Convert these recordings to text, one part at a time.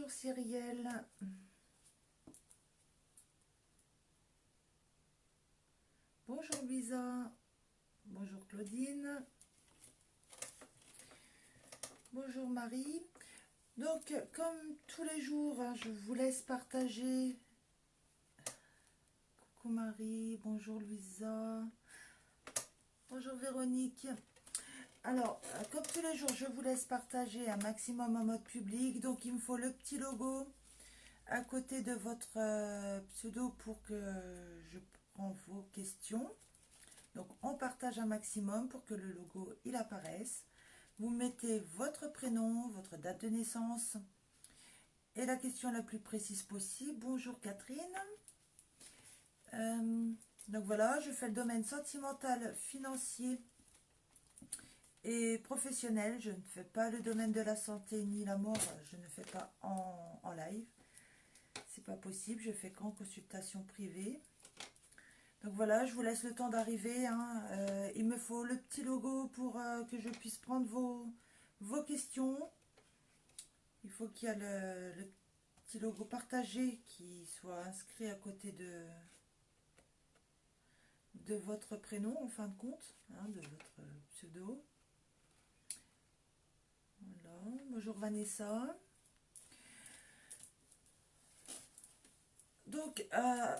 Bonjour Cyrielle. Bonjour Lisa. Bonjour Claudine. Bonjour Marie. Donc, comme tous les jours, hein, je vous laisse partager. Coucou Marie. Bonjour Louisa. Bonjour Véronique. Alors, comme tous les jours, je vous laisse partager un maximum en mode public. Donc, il me faut le petit logo à côté de votre pseudo pour que je prends vos questions. Donc, on partage un maximum pour que le logo, il apparaisse. Vous mettez votre prénom, votre date de naissance et la question la plus précise possible. Bonjour Catherine. Donc voilà, je fais le domaine sentimental, financier et professionnel. Je ne fais pas le domaine de la santé ni la mort. Je ne fais pas en live. C'est pas possible. Je fais qu'en consultation privée. Donc voilà, je vous laisse le temps d'arriver. Hein. Il me faut le petit logo pour que je puisse prendre vos questions. Il faut qu'il y ait le petit logo partagé qui soit inscrit à côté de votre prénom en fin de compte, hein, de votre pseudo. Voilà, bonjour Vanessa. Donc,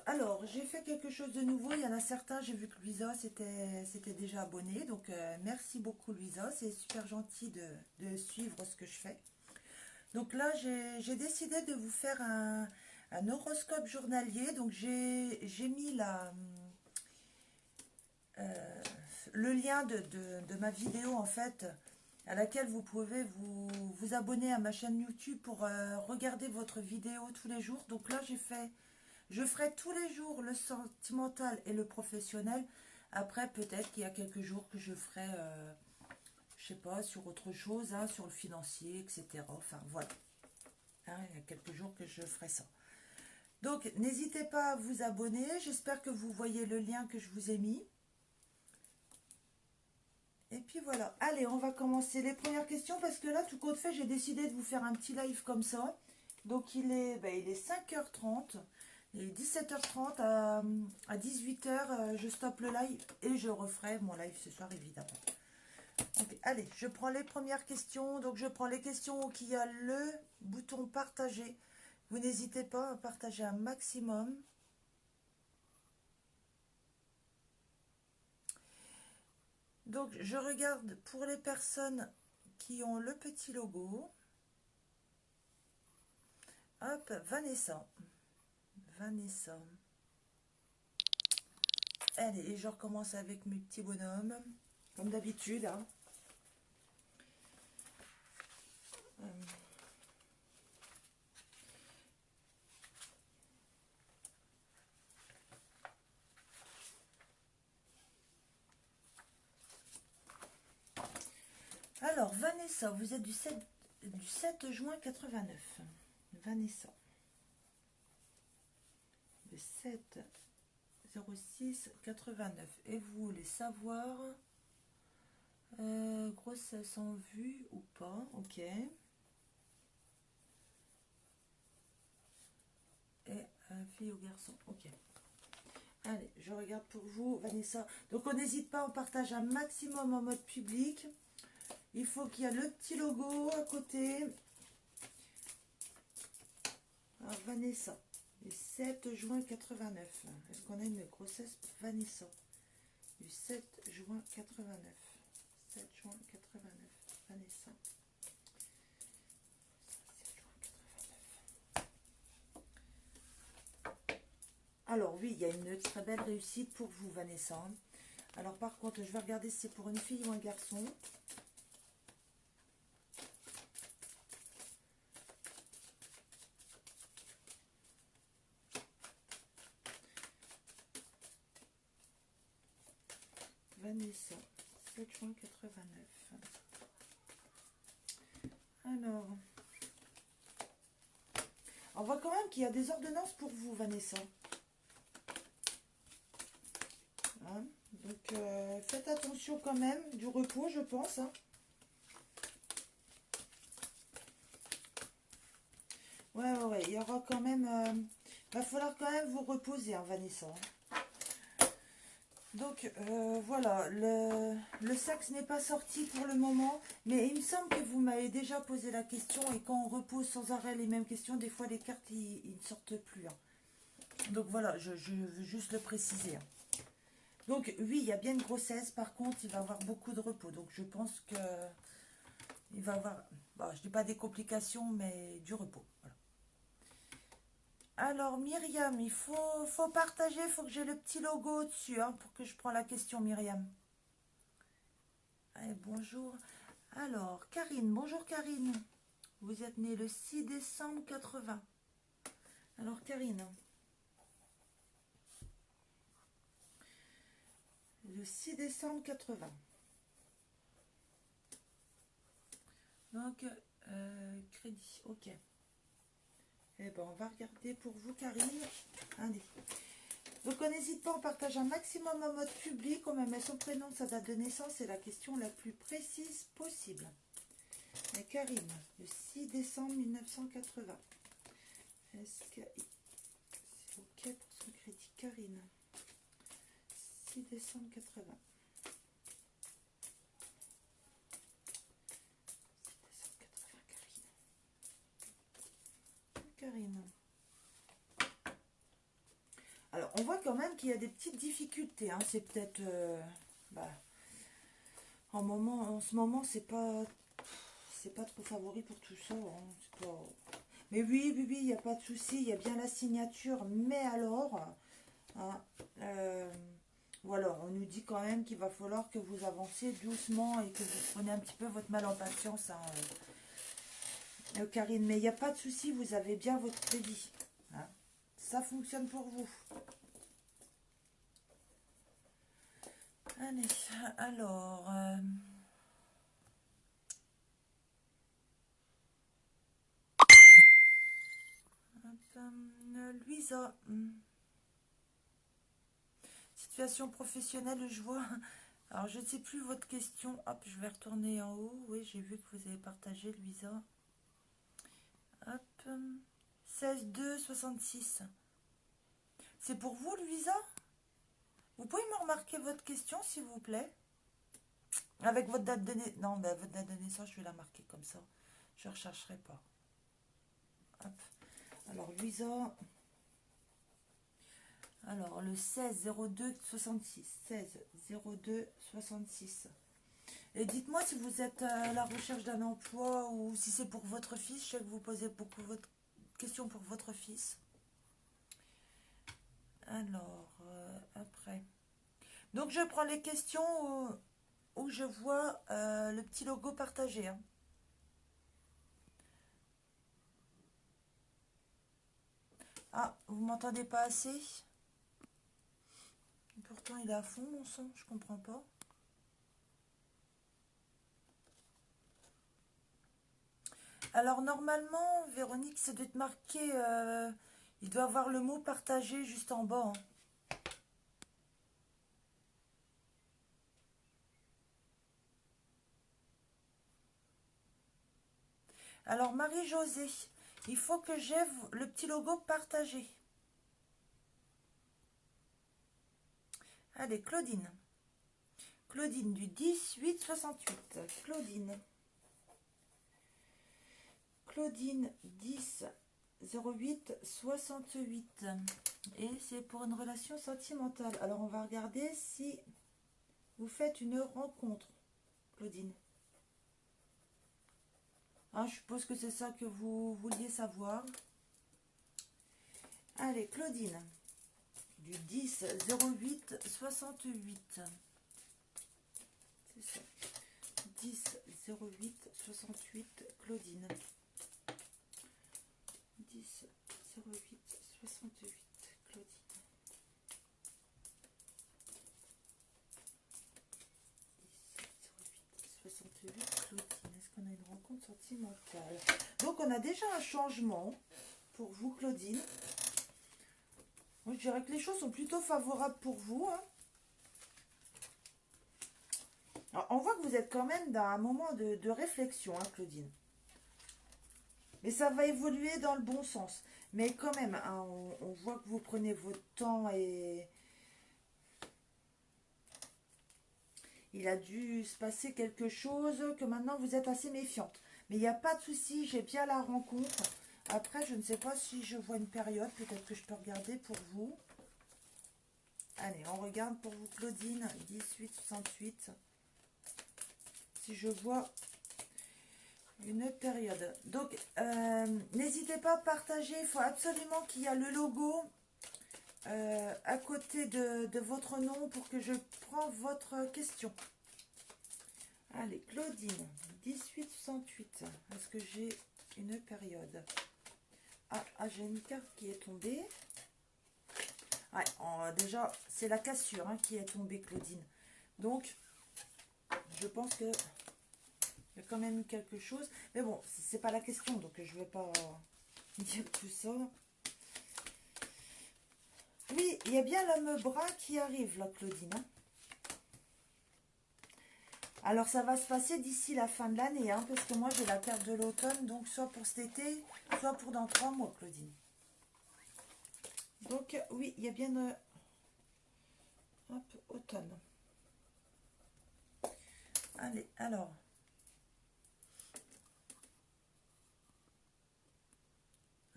alors, j'ai fait quelque chose de nouveau. Il y en a certains, j'ai vu que Louisa s'était déjà abonnée. Donc, merci beaucoup Louisa. C'est super gentil de suivre ce que je fais. Donc là, j'ai décidé de vous faire un horoscope journalier. Donc, j'ai mis le lien de ma vidéo, en fait, à laquelle vous pouvez vous abonner à ma chaîne YouTube pour regarder votre vidéo tous les jours. Donc là, je ferai tous les jours le sentimental et le professionnel. Après, peut-être qu'il y a quelques jours que je ferai, je sais pas, sur autre chose, hein, sur le financier, etc. Enfin, voilà. Hein, il y a quelques jours que je ferai ça. Donc, n'hésitez pas à vous abonner. J'espère que vous voyez le lien que je vous ai mis. Et puis voilà. Allez, on va commencer les premières questions parce que là, tout compte fait, j'ai décidé de vous faire un petit live comme ça. Donc, il est 5h30. Il est 17h30 à 18h. Je stoppe le live et je referai mon live ce soir, évidemment. Donc, allez, je prends les premières questions. Donc, je prends les questions où il y a le bouton partager. Vous n'hésitez pas à partager un maximum. Donc, je regarde pour les personnes qui ont le petit logo. Hop, Vanessa. Vanessa. Allez, et je recommence avec mes petits bonhommes, comme d'habitude. Hein. Alors, Vanessa, vous êtes du 7 juin 89. Vanessa. Le 7 06 89. Et vous voulez savoir grossesse en vue ou pas? Ok. Et fille ou garçon? Ok. Allez, je regarde pour vous, Vanessa. Donc, on n'hésite pas, on partage un maximum en mode public. Il faut qu'il y ait le petit logo à côté. Alors, Vanessa, le 7 juin 89. Est-ce qu'on a une grossesse pour Vanessa? Du 7 juin 89. 7 juin 89. Vanessa. 7 juin 89. Alors, oui, il y a une très belle réussite pour vous, Vanessa. Alors, par contre, je vais regarder si c'est pour une fille ou un garçon. Vanessa, 7 juin 89. Alors, on voit quand même qu'il y a des ordonnances pour vous, Vanessa. Hein, donc, faites attention quand même, du repos, je pense. Hein. Ouais, ouais, ouais, il y aura quand même... va falloir quand même vous reposer, hein, Vanessa. Donc, voilà, le sax n'est pas sorti pour le moment, mais il me semble que vous m'avez déjà posé la question, et quand on repose sans arrêt les mêmes questions, des fois les cartes, ils ne sortent plus. Hein. Donc voilà, je veux juste le préciser. Hein. Donc oui, il y a bien une grossesse, par contre, il va avoir beaucoup de repos. Donc je pense que il va avoir, bon, je dis pas des complications, mais du repos. Voilà. Alors Myriam, faut partager, il faut que j'ai le petit logo au-dessus, hein, pour que je prenne la question, Myriam. Allez, bonjour. Alors, Karine, bonjour Karine. Vous êtes née le 6 décembre 80. Alors Karine, le 6 décembre 80. Donc, crédit, ok. Eh ben, on va regarder pour vous, Karine. Allez. Donc, on n'hésite pas, on partage un maximum en mode public. On me met son prénom, sa date de naissance et la question la plus précise possible. Et Karine, le 6 décembre 1980. Est-ce que c'est ok pour son crédit, Karine? 6 décembre 80. 6 décembre 80, Karine. Alors, on voit quand même qu'il y a des petites difficultés. Hein. C'est peut-être... en ce moment, c'est pas trop favori pour tout ça. Hein. Pas... Mais oui, il n'y a pas de souci. Il y a bien la signature. Mais alors... Hein, voilà, on nous dit quand même qu'il va falloir que vous avanciez doucement et que vous prenez un petit peu votre mal en patience. Hein, Karine, mais il n'y a pas de souci. Vous avez bien votre crédit. Hein. Ça fonctionne pour vous. Allez, alors... Louisa, situation professionnelle, je vois. Alors, je ne sais plus votre question. Hop, je vais retourner en haut. Oui, j'ai vu que vous avez partagé, Louisa. Hop, 16-2-66. C'est pour vous, Louisa? Vous pouvez me remarquer votre question, s'il vous plaît? Avec votre date de naissance. Non, ben, votre date de naissance, je vais la marquer comme ça. Je ne rechercherai pas. Hop. Alors, Louisa... Alors, le 16-02-66. 16-02-66. Et dites-moi si vous êtes à la recherche d'un emploi ou si c'est pour votre fils. Je sais que vous posez beaucoup de questions pour votre fils. Alors, après. Donc, je prends les questions où je vois le petit logo partagé. Hein. Ah, vous m'entendez pas assez? Pourtant, il est à fond, mon son. Je comprends pas. Alors, normalement, Véronique, ça doit être marqué... il doit avoir le mot partagé juste en bas. Hein. Alors, Marie-Josée, il faut que j'aie le petit logo partagé. Allez, Claudine. Claudine du 10-8-68. Claudine. Claudine 10-08-68. Et c'est pour une relation sentimentale. Alors, on va regarder si vous faites une rencontre, Claudine. Hein, je suppose que c'est ça que vous vouliez savoir. Allez, Claudine. Du 10-08-68. C'est ça. 10-08-68, Claudine. 10-08-68, Claudine. 10-08-68, Claudine. Est-ce qu'on a une rencontre sentimentale? Donc, on a déjà un changement pour vous, Claudine. Moi, je dirais que les choses sont plutôt favorables pour vous. Hein. Alors, on voit que vous êtes quand même dans un moment de réflexion, hein, Claudine. Mais ça va évoluer dans le bon sens. Mais quand même, hein, on voit que vous prenez votre temps et il a dû se passer quelque chose que maintenant vous êtes assez méfiante. Mais il n'y a pas de souci, j'ai bien la rencontre. Après, je ne sais pas si je vois une période. Peut-être que je peux regarder pour vous. Allez, on regarde pour vous, Claudine, 1868. Si je vois une période. Donc, n'hésitez pas à partager. Il faut absolument qu'il y ait le logo à côté de votre nom pour que je prends votre question. Allez, Claudine, 1868. Est-ce que j'ai une période? J'ai une carte qui est tombée. Ouais, déjà, c'est la cassure hein, qui est tombée, Claudine. Donc, je pense que il y a quand même eu quelque chose. Mais bon, c'est pas la question, donc je vais pas dire tout ça. Oui, il y a bien l'homme brun qui arrive, là, Claudine. Hein. Alors, ça va se passer d'ici la fin de l'année, hein, parce que moi, j'ai la carte de l'automne, donc soit pour cet été, soit pour dans 3 mois, Claudine. Donc, oui, il y a bien... hop, automne. Allez, alors...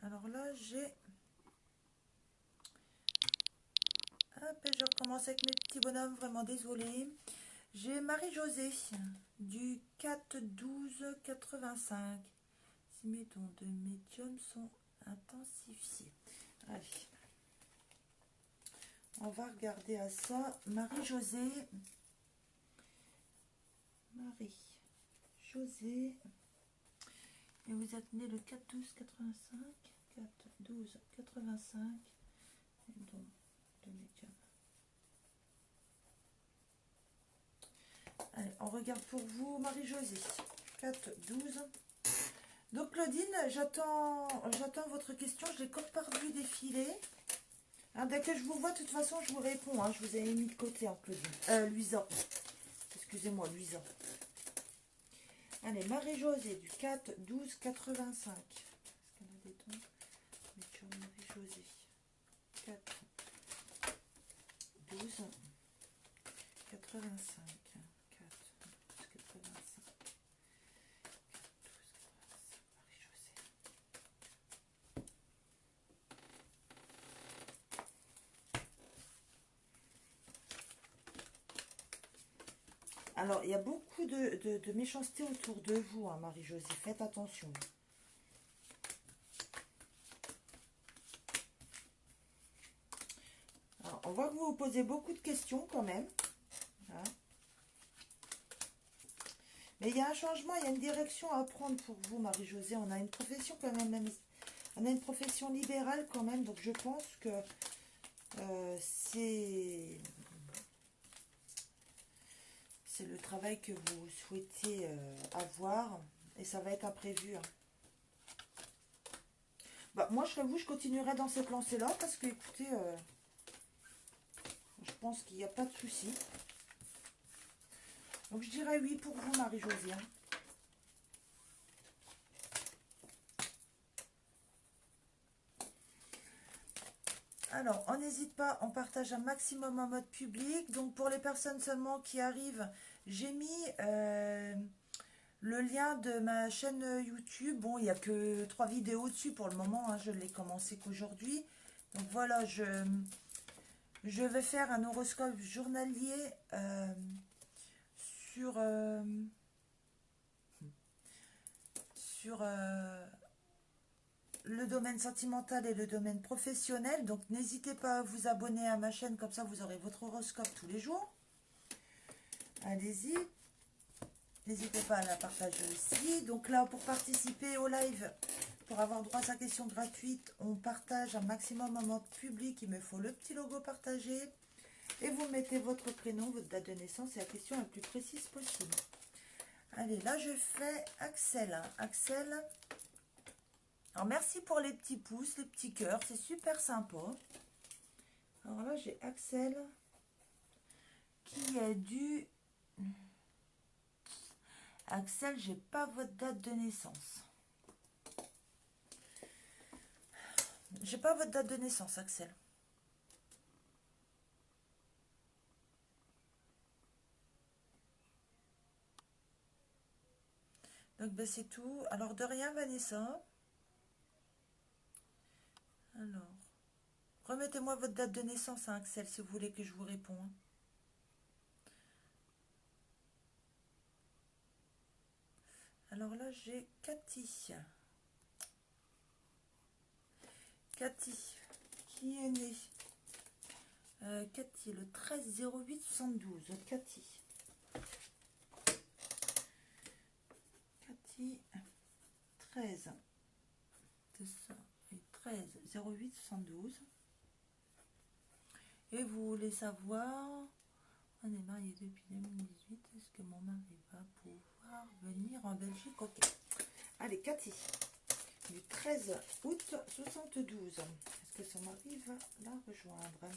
Alors là, j'ai... Hop, je recommence avec mes petits bonhommes, vraiment désolée. J'ai Marie-Josée du 4-12-85. Si mes dons de médium sont intensifiés. Allez. On va regarder à ça. Marie-Josée. Marie-Josée. Et vous êtes né le 4-12-85. 4-12-85. Et dons de médium. Allez, on regarde pour vous, Marie-Josée. 4-12. Donc, Claudine, j'attends votre question. Je l'ai comme par-vue défiler. Hein, dès que je vous vois, de toute façon, je vous réponds. Hein. Je vous avais mis de côté, hein, Claudine. Luisa. Excusez-moi, Luisa. Allez, Marie-Josée du 4-12-85. Est-ce qu'elle a des dons? Marie-Josée. 4-12-85. 4-12-85. Alors, il y a beaucoup de méchanceté autour de vous, hein, Marie-Josée. Faites attention. Alors, on voit que vous vous posez beaucoup de questions quand même. Hein. Mais il y a un changement, il y a une direction à prendre pour vous, Marie-Josée. On a une profession quand même. On a une profession libérale quand même. Donc, je pense que c'est le travail que vous souhaitez avoir. Et ça va être imprévu. Hein. Bah, moi, je serais vous, je continuerai dans cette lancée-là. Parce que, écoutez, je pense qu'il n'y a pas de souci. Donc, je dirais oui pour vous, Marie-Josée. Hein. Alors, on n'hésite pas, on partage un maximum en mode public. Donc, pour les personnes seulement qui arrivent, j'ai mis le lien de ma chaîne YouTube. Bon, il n'y a que 3 vidéos dessus pour le moment. Hein, je ne l'ai commencé qu'aujourd'hui. Donc, voilà, je vais faire un horoscope journalier sur... le domaine sentimental et le domaine professionnel. Donc, n'hésitez pas à vous abonner à ma chaîne. Comme ça, vous aurez votre horoscope tous les jours. Allez-y. N'hésitez pas à la partager aussi. Donc là, pour participer au live, pour avoir droit à sa question gratuite, on partage un maximum en mode public. Il me faut le petit logo partagé. Et vous mettez votre prénom, votre date de naissance et la question la plus précise possible. Allez, là, je fais Axel. Axel... Alors, merci pour les petits pouces, les petits cœurs. C'est super sympa. Alors là, j'ai Axel qui est du... Axel, j'ai pas votre date de naissance. J'ai pas votre date de naissance, Axel. Donc ben, c'est tout. Alors de rien, Vanessa. Alors, remettez-moi votre date de naissance, hein, Axel, si vous voulez que je vous réponde. Alors là, j'ai Cathy. Cathy, qui est née Cathy, le 13-08-72. Cathy. Cathy, 13. C'est ça. 13-08-72. Et vous voulez savoir, on est marié depuis 2018, est-ce que mon mari va pouvoir venir en Belgique? Ok. Allez, Cathy, du 13 août 72. Est-ce que son mari va la rejoindre?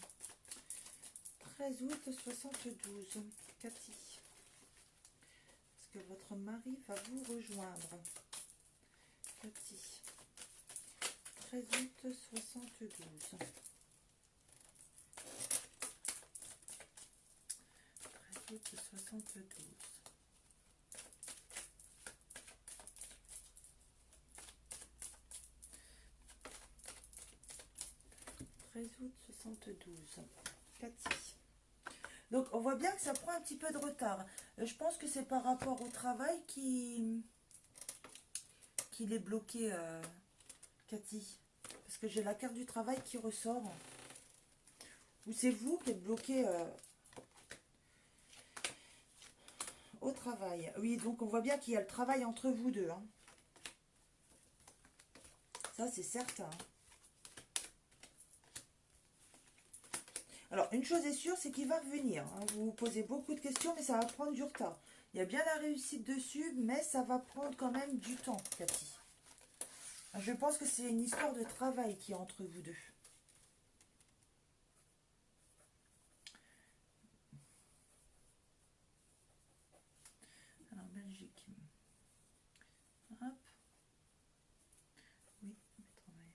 13 août 72. Cathy, est-ce que votre mari va vous rejoindre? Cathy, 13 août 72. 13 août 72. 13 août 72. Cathy. Donc on voit bien que ça prend un petit peu de retard. Je pense que c'est par rapport au travail qu'il est bloqué, Cathy. Parce que j'ai la carte du travail qui ressort. Ou c'est vous qui êtes bloqué au travail. Oui, donc on voit bien qu'il y a le travail entre vous deux. Hein. Ça, c'est certain. Alors, une chose est sûre, c'est qu'il va revenir. Hein. Vous vous posez beaucoup de questions, mais ça va prendre du retard. Il y a bien la réussite dessus, mais ça va prendre quand même du temps, Cathy. Je pense que c'est une histoire de travail qui est entre vous deux. Alors, Belgique. Hop. Oui, travail.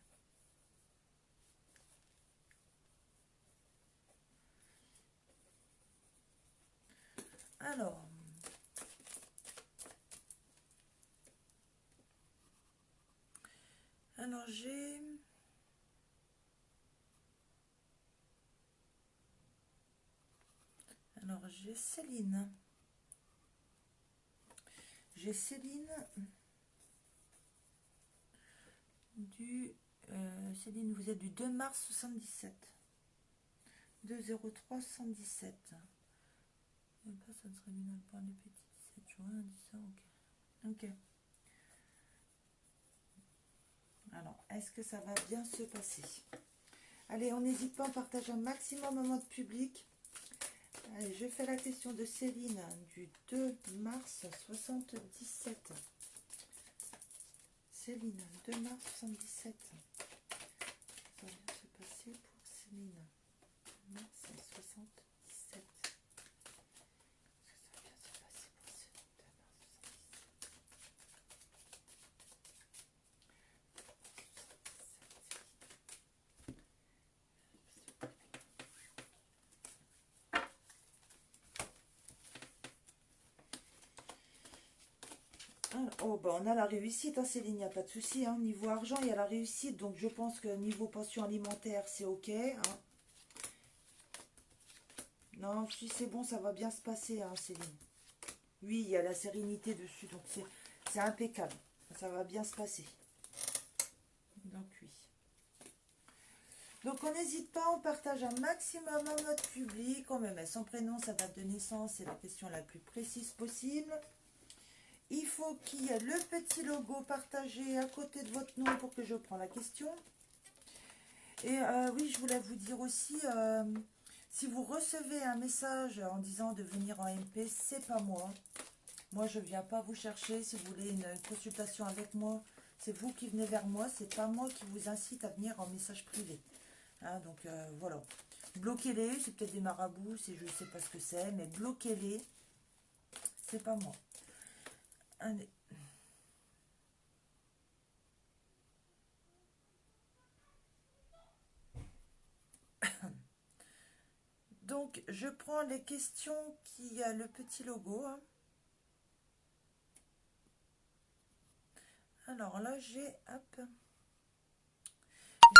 Alors j'ai Céline. J'ai Céline du Céline, vous êtes du 2 mars 77. 203 77. Même pas, ça ne serait bien le point de petit 17 juin, 10 ans, ok. Ok. Alors, est-ce que ça va bien se passer? Allez, on n'hésite pas, on partage un maximum en mode public. Allez, je fais la question de Céline du 2 mars 77. Céline, 2 mars 77. Ça va bien se passer pour Céline. 2 mars 77. Est-ce que ça va bien se passer pour Céline, 2 mars 77. Oh, bah on a la réussite, hein, Céline, il n'y a pas de souci. Hein. Niveau argent, il y a la réussite. Donc, je pense que niveau pension alimentaire, c'est OK. Hein. Non, si c'est bon, ça va bien se passer, hein, Céline. Oui, il y a la sérénité dessus. Donc, c'est impeccable. Ça va bien se passer. Donc, oui. Donc, on n'hésite pas, on partage un maximum en mode public. On me met son prénom, sa date de naissance et la question la plus précise possible. Il faut qu'il y ait le petit logo partagé à côté de votre nom pour que je prenne la question. Et oui, je voulais vous dire aussi, si vous recevez un message en disant de venir en MP, c'est pas moi. Moi, je ne viens pas vous chercher. Si vous voulez une consultation avec moi, c'est vous qui venez vers moi. C'est pas moi qui vous incite à venir en message privé. Hein, donc, voilà. Bloquez-les. C'est peut-être des marabouts. Je ne sais pas ce que c'est. Mais bloquez-les. C'est pas moi. Allez. Donc, je prends les questions qui a le petit logo. Hein. Alors là, j'ai... Hop.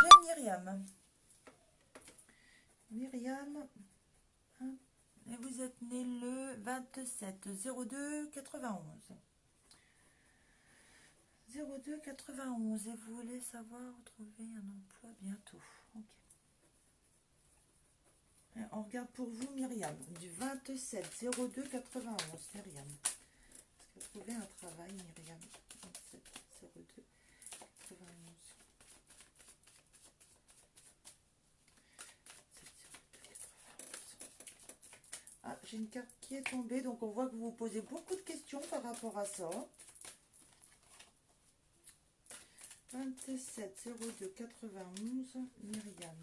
J'ai Myriam. Myriam. Hein, et vous êtes né le 27/02/91. 02/91. Et vous voulez savoir trouver un emploi bientôt. Ok. On regarde pour vous, Myriam, du 27/02/91. Myriam. Est-ce que vous trouvez un travail, Myriam? 27/02/91. Ah, j'ai une carte qui est tombée, donc on voit que vous vous posez beaucoup de questions par rapport à ça. 27/02/91, Myriam.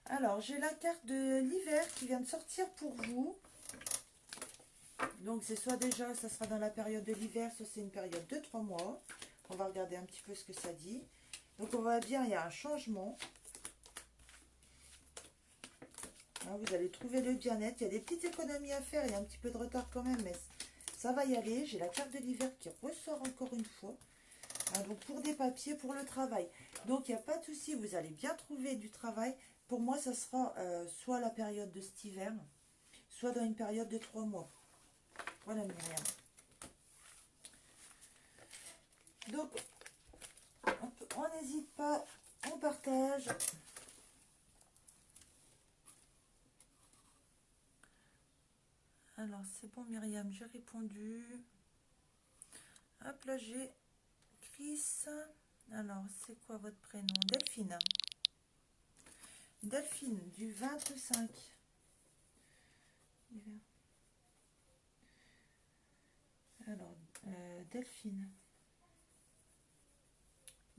Alors, j'ai la carte de l'hiver qui vient de sortir pour vous. Donc, c'est soit déjà, ça sera dans la période de l'hiver, soit c'est une période de 3 mois. On va regarder un petit peu ce que ça dit. Donc, on va dire, il y a un changement. Hein, vous allez trouver le bien-être. Il y a des petites économies à faire. Il y a un petit peu de retard quand même, mais ça va y aller. J'ai la carte de l'hiver qui ressort encore une fois. Hein, donc, pour des papiers, pour le travail. Donc, il n'y a pas de souci. Vous allez bien trouver du travail. Pour moi, ça sera soit la période de cet hiver, soit dans une période de 3 mois. Voilà, Myriam. Donc, on n'hésite pas, on partage. Alors, c'est bon, Myriam, j'ai répondu. Hop, là, j'ai Chris. Alors, c'est quoi votre prénom? Delphine. Delphine, du 25. Alors, Delphine.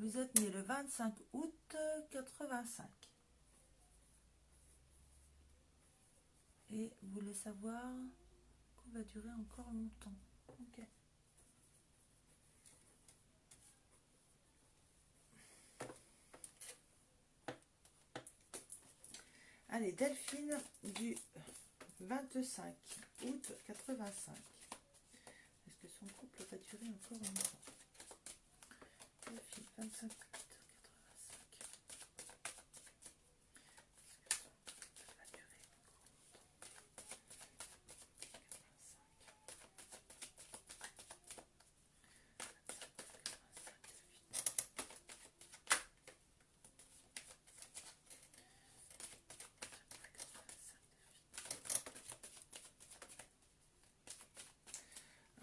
Vous êtes né le 25 août 85. Et vous voulez savoir qu'on va durer encore longtemps. Ok. Allez, Delphine du 25 août 85. Est-ce que son couple va durer encore longtemps? Delphine, 25 août 85.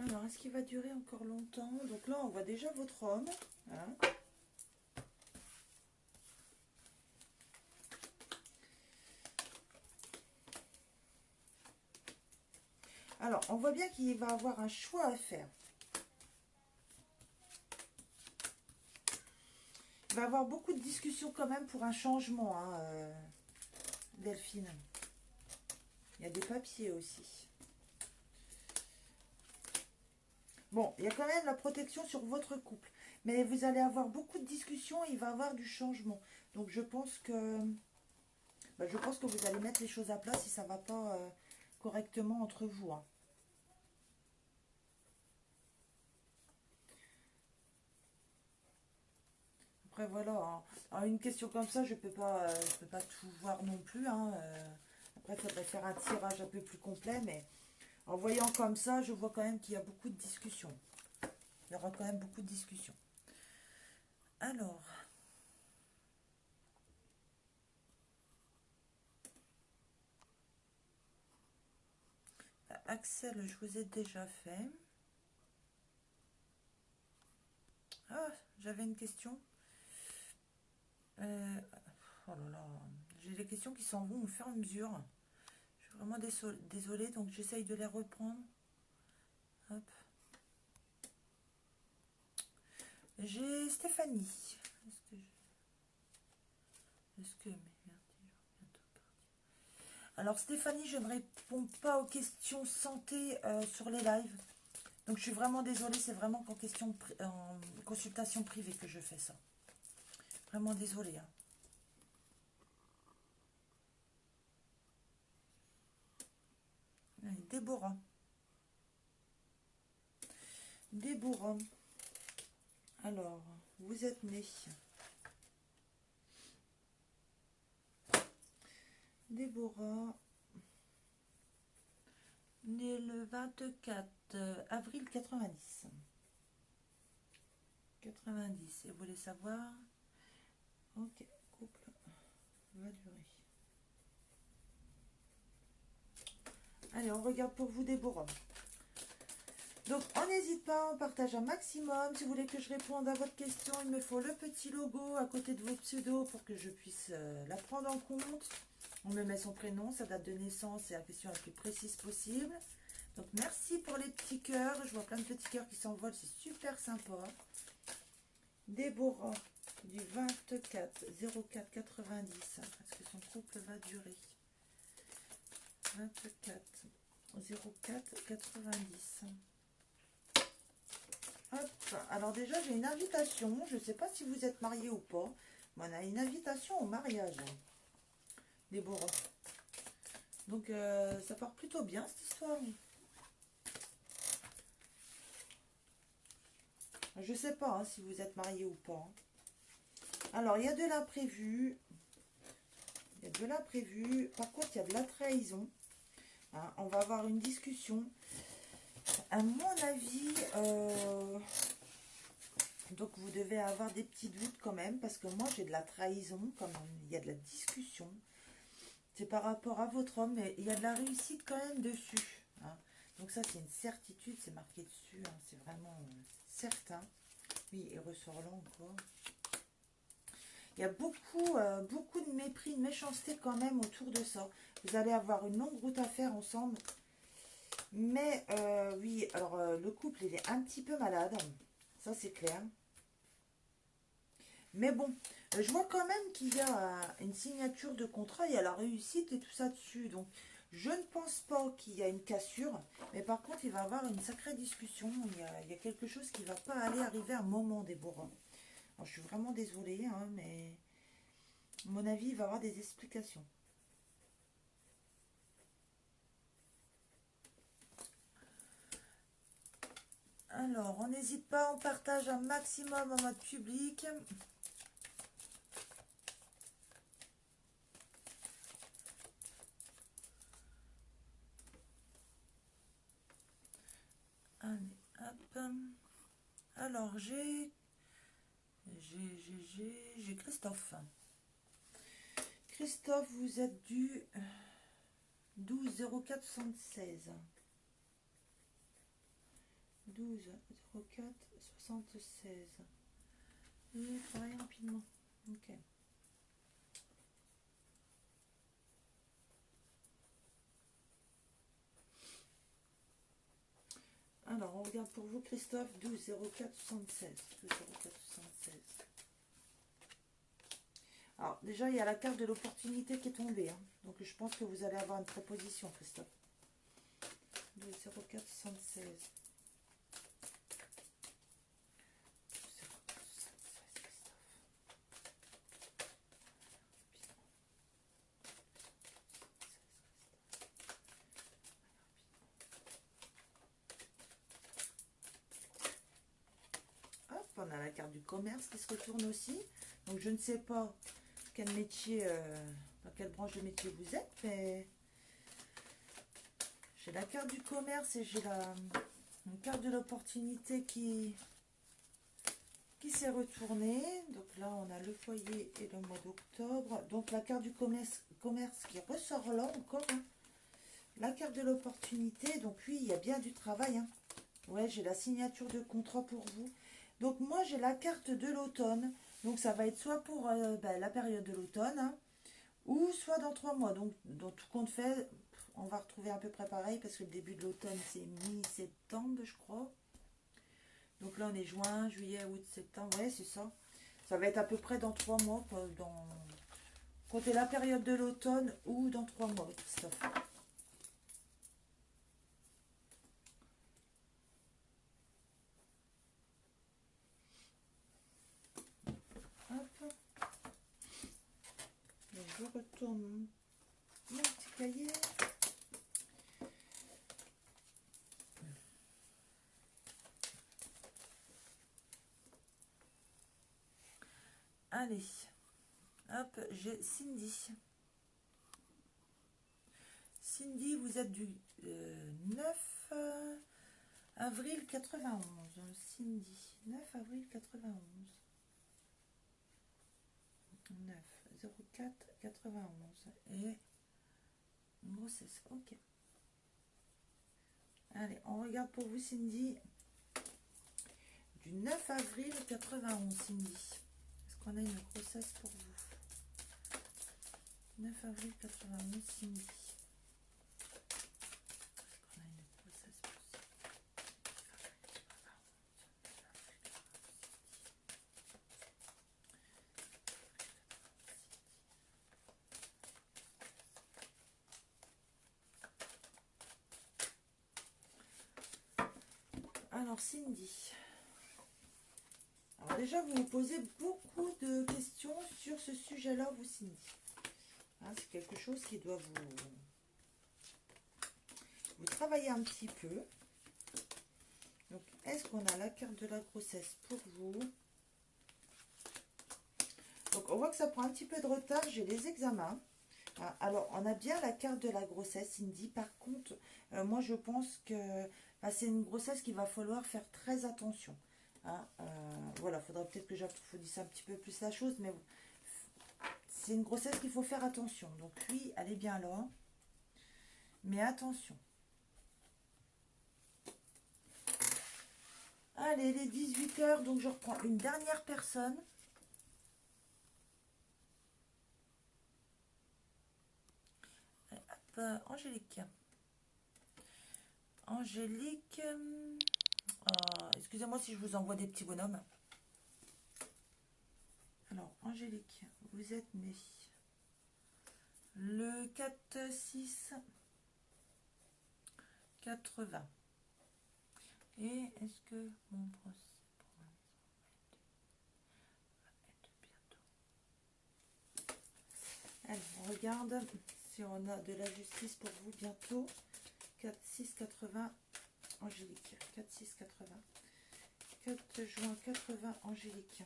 Alors, est-ce qu'il va durer encore longtemps? Donc là, on voit déjà votre homme. Hein. Alors, on voit bien qu'il va avoir un choix à faire. Il va avoir beaucoup de discussions quand même pour un changement, hein, Delphine. Il y a des papiers aussi. Bon, il y a quand même la protection sur votre couple. Mais vous allez avoir beaucoup de discussions et il va y avoir du changement. Donc, je pense que vous allez mettre les choses à plat si ça ne va pas correctement entre vous. Hein. Après, voilà. Hein. Alors, une question comme ça, je peux pas tout voir non plus. Hein. Après, il faudrait faire un tirage un peu plus complet. Mais en voyant comme ça, je vois quand même qu'il y a beaucoup de discussions. Il y aura quand même beaucoup de discussions. Alors... Axel, je vous ai déjà fait. Ah, j'avais une question. Oh là là, j'ai des questions qui s'en vont au fur et à mesure. Je suis vraiment désolée, donc j'essaye de les reprendre. Hop. J'ai Stéphanie. Alors Stéphanie, je ne réponds pas aux questions santé sur les lives. Donc je suis vraiment désolée, c'est vraiment en consultation privée que je fais ça. Vraiment désolée, hein. Allez, Déborah. Déborah. Alors, vous êtes née. Déborah. Née le 24 avril 90. 90. Et vous voulez savoir? Ok, couple va durer. Allez, on regarde pour vous, Déborah. Donc, on n'hésite pas, on partage un maximum. Si vous voulez que je réponde à votre question, il me faut le petit logo à côté de votre pseudo pour que je puisse la prendre en compte. On me met son prénom, sa date de naissance et la question la plus précise possible. Donc, merci pour les petits cœurs. Je vois plein de petits cœurs qui s'envolent, c'est super sympa. Déborah, du 24 04 90. Est-ce que son couple va durer? 24 04 90. Hop. Alors déjà, j'ai une invitation. Je ne sais pas si vous êtes marié ou pas. Mais on a une invitation au mariage. Déborah. Donc, ça part plutôt bien, cette histoire. Je ne sais pas hein, si vous êtes marié ou pas. Alors, il y a de l'imprévu. Il y a de l'imprévu. Par contre, il y a de la trahison. Hein, on va avoir une discussion. À mon avis, donc vous devez avoir des petits doutes quand même, parce que moi j'ai de la trahison, quand même. Il y a de la discussion. C'est par rapport à votre homme, mais il y a de la réussite quand même dessus. Hein. Donc ça c'est une certitude, c'est marqué dessus, hein, c'est vraiment certain. Oui, il ressort là encore. Il y a beaucoup de mépris, de méchanceté quand même autour de ça. Vous allez avoir une longue route à faire ensemble. Mais oui, alors le couple il est un petit peu malade, ça c'est clair. Mais bon, je vois quand même qu'il y a une signature de contrat, il y a la réussite et tout ça dessus. Donc je ne pense pas qu'il y a une cassure, mais par contre il va y avoir une sacrée discussion. Il y a quelque chose qui ne va pas aller arriver à un moment, Déborah. Alors, je suis vraiment désolée, hein, mais à mon avis il va y avoir des explications. Alors, on n'hésite pas, on partage un maximum en mode public. Allez, hop. Alors, j'ai Christophe. Christophe, vous êtes du 12 04 76. 12 04 76. Et travaille rapidement. Ok. Alors, on regarde pour vous, Christophe, 12 04 76. 12 04 76. Alors, déjà, il y a la carte de l'opportunité qui est tombée. Hein. Donc, je pense que vous allez avoir une proposition, Christophe. 12 04 76. On a la carte du commerce qui se retourne aussi. Donc, je ne sais pas quel métier, dans quelle branche de métier vous êtes, mais j'ai la carte du commerce et j'ai une carte de l'opportunité qui s'est retournée. Donc là, on a le foyer et le mois d'octobre. Donc, la carte du commerce qui ressort là encore. Hein. La carte de l'opportunité. Donc, oui, il y a bien du travail. Hein. Ouais, j'ai la signature de contrat pour vous. Donc moi j'ai la carte de l'automne, donc ça va être soit pour la période de l'automne, hein, ou soit dans 3 mois. Donc dans tout compte fait, on va retrouver à peu près pareil, parce que le début de l'automne c'est mi-septembre je crois. Donc là on est juin, juillet, août, septembre, ouais c'est ça. Ça va être à peu près dans 3 mois, comptez la période de l'automne ou dans 3 mois, Christophe. Hop. retourne mon petit cahier. Allez, hop, j'ai Cindy. Cindy, vous êtes du 9 avril 91. Cindy, 9 avril 91. 9 04 91. Et grossesse, ok. Allez, on regarde pour vous, Cindy. Du 9 avril 91, Cindy. Est-ce qu'on a une grossesse pour vous? 9 avril 91, Cindy. Alors Cindy, alors déjà vous me posez beaucoup de questions sur ce sujet-là, vous Cindy. Hein, c'est quelque chose qui doit vous travailler un petit peu. Donc est-ce qu'on a la carte de la grossesse pour vous? Donc on voit que ça prend un petit peu de retard, j'ai les examens. Alors, on a bien la carte de la grossesse, Cindy. Par contre, moi, je pense que c'est une grossesse qu'il va falloir faire très attention. Hein. Voilà, il faudra peut-être que j'approfondisse un petit peu plus la chose, mais c'est une grossesse qu'il faut faire attention. Donc, oui, elle est bien là. Mais attention. Allez, les 18 h, donc je reprends une dernière personne. Angélique. Angélique. Excusez-moi si je vous envoie des petits bonhommes. Alors, Angélique, vous êtes née le 4-6-80. Et est-ce que mon procès pour la maison va être bientôt? Allez, on regarde si on a de la justice pour vous bientôt. 4-6-80, Angélique. 4-6-80. 4 juin 80, Angélique.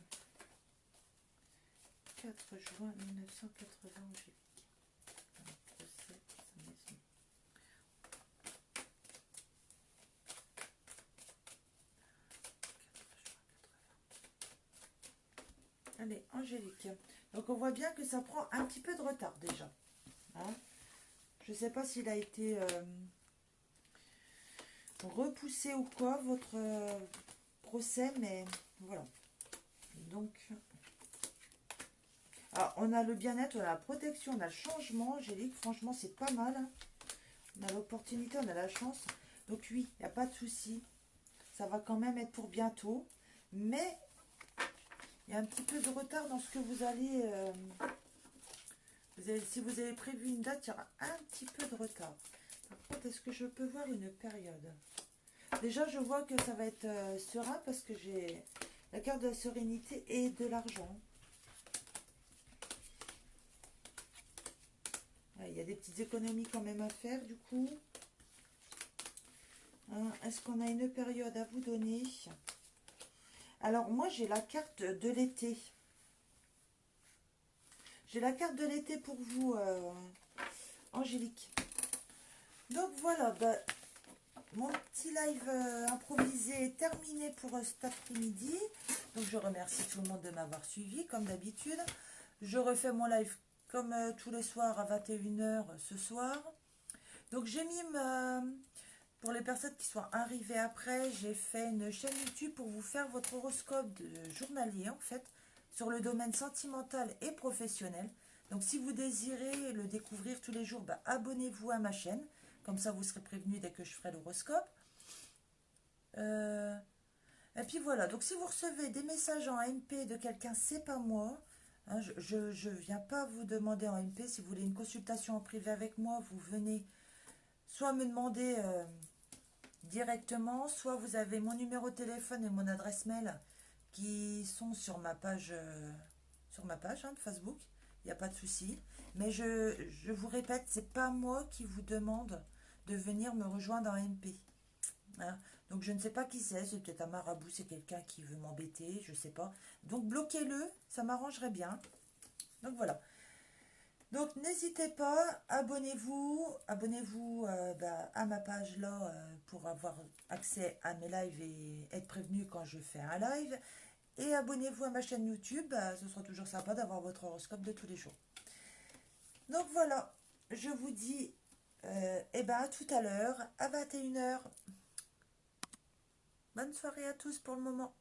4 juin 1980, Angélique. Procès pour sa maison. Allez, Angélique. Donc on voit bien que ça prend un petit peu de retard déjà. Hein, je ne sais pas s'il a été repoussé ou quoi, votre procès, mais voilà. Donc, alors, on a le bien-être, on a la protection, on a le changement, Angélique. Franchement, c'est pas mal. On a l'opportunité, on a la chance. Donc oui, il n'y a pas de souci. Ça va quand même être pour bientôt. Mais il y a un petit peu de retard dans ce que vous allez... si vous avez prévu une date, il y aura un petit peu de retard. Par contre, est-ce que je peux voir une période? Déjà, je vois que ça va être serein parce que j'ai la carte de la sérénité et de l'argent. Ouais, il y a des petites économies quand même à faire du coup. Hein, est-ce qu'on a une période à vous donner? Alors, moi, j'ai la carte de l'été. J'ai la carte de l'été pour vous, Angélique. Donc, voilà. Bah, mon petit live improvisé est terminé pour cet après-midi. Donc, je remercie tout le monde de m'avoir suivi, comme d'habitude. Je refais mon live comme tous les soirs à 21 h ce soir. Donc, j'ai mis... pour les personnes qui sont arrivées après, j'ai fait une chaîne YouTube pour vous faire votre horoscope journalier, en fait, sur le domaine sentimental et professionnel. Donc, si vous désirez le découvrir tous les jours, bah, abonnez-vous à ma chaîne. Comme ça, vous serez prévenu dès que je ferai l'horoscope. Et puis voilà. Donc, si vous recevez des messages en MP de quelqu'un, c'est pas moi. Hein, je ne viens pas vous demander en MP. Si vous voulez une consultation en privé avec moi, vous venez soit me demander... directement, soit vous avez mon numéro de téléphone et mon adresse mail qui sont sur ma page, hein, de Facebook. il n'y a pas de souci. Mais je vous répète, c'est pas moi qui vous demande de venir me rejoindre en MP. Hein. Donc je ne sais pas qui c'est peut-être un marabout, c'est quelqu'un qui veut m'embêter, je sais pas. Donc bloquez-le, ça m'arrangerait bien. Donc voilà. Donc n'hésitez pas, abonnez-vous à ma page là pour avoir accès à mes lives et être prévenu quand je fais un live. Et abonnez-vous à ma chaîne YouTube, ce sera toujours sympa d'avoir votre horoscope de tous les jours. Donc voilà, je vous dis à tout à l'heure, à 21 h. Bonne soirée à tous pour le moment.